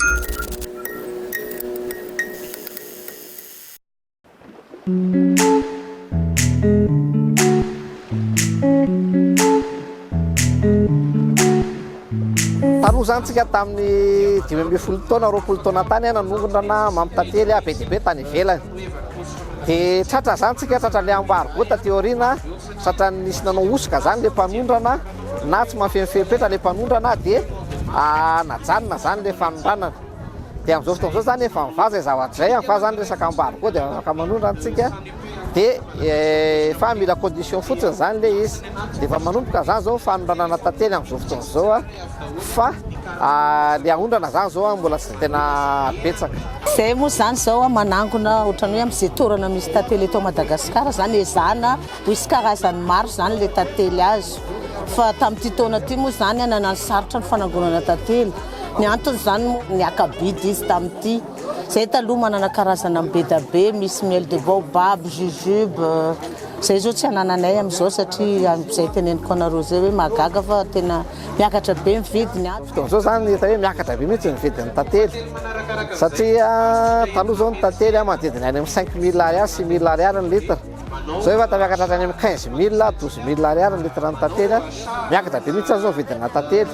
Taloha zany tsika tamin'ny 20 taona 20 taona tany nanongonana mamitantely be dia be tany ivelany dia tratra zany tsika tratra le ambarigota teoriana tratra nisy nanao osika zany le mpanondrana na tsy mafemifepetra le mpanondrana dia najanona zany le fanondranana dia amin'izao fotoana izao zany efa mivaza zavatra zay fa zany resaka ambargo dia afaka manondrana tsika dia efa mila condition fotsiny zany le izy dia efa manomboka zany zao fanondranana tantely amin'izao fotoana izao fa le ahondrana zany zao mbola tsy tena betsaka. Zay moa zany zao manangona ohatrany hoe amin'izay toerana misy tantely eto Madagasikara zany ezahana ho isy karazany maro zany le tantely azo fa tamin'ity taona ity moa zany nanano sarotra ny fanangonana tantely ny antony zany ny akabidy izy tamin'ity zay taloha manana karazana be misy miel de baobab, jujube zay zao tsy anananay amin'izao satria zay teneniko anareo zay hoe magaga fa tena miakatra be ny vidiny. Fotoana izao zany hita hoe miakatra be mihitsy ny vidin'ny tantely satria taloha zao ny tantely manodidina any amin'ny 5 000 ariary 6 000 ariary ny litre zao efa miakatra any amin'ny 15 000 12 000 ariary ny litre ny tantely miakatra be mihitsy zao vidina tantely.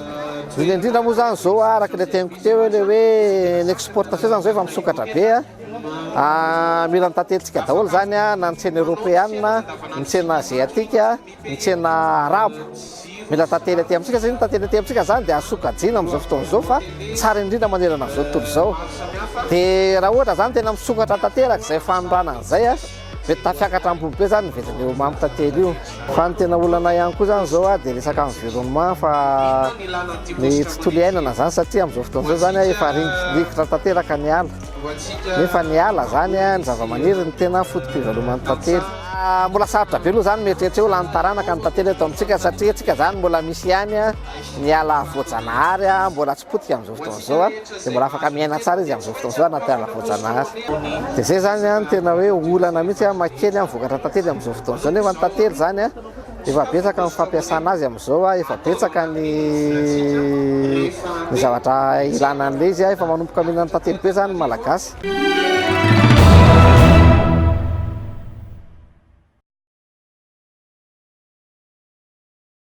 Indrindra moa zany zao araka le teniko teo le hoe ny exportation zany zao efa misokatra be mila mitantelitsika daholo zany na ny tsena européenne ny tsena asiatika ny tsena arabo mila tantely aty amintsika zany tantely aty amintsika zany dia asokajina amin'izao fotoana izao fa tsara indrindra manerana amin'izao tontolo izao dia raha ohatra zany tena misokatra tanteraka izay fanondranana izay mety tafiakatra ambony be zany vidin'io mamitantely io fa ny tena olana ihany koa zany zao dia resaka environnement fa ny tontolo iainana zany satria amin'izao fotoana izao zany efa rikitra tanteraka ny ala nefa ny ala zany ny zava-maniry ny tena fotom-piveloman'ny tantely. Mbola sarotra be aloha zany mieritreritry eo lany taranaka ny tantely eto amintsika satria tsika zany mbola misy ihany ny ala voajanahary mbola tsy potika amin'izao fotoana izao dia mbola afaka miaina tsara izy amin'izao fotoana izao anaty ala voajanahary dia zay zany tena hoe olana mihitsy makely vokatra tantely amin'izao fotoana izao nefa ny tantely zany efa betsaka ny fampiasana azy amin'izao efa betsaka ny zavatra ilana an'ilay izy efa manomboka mihinana tantely be zany malagasy.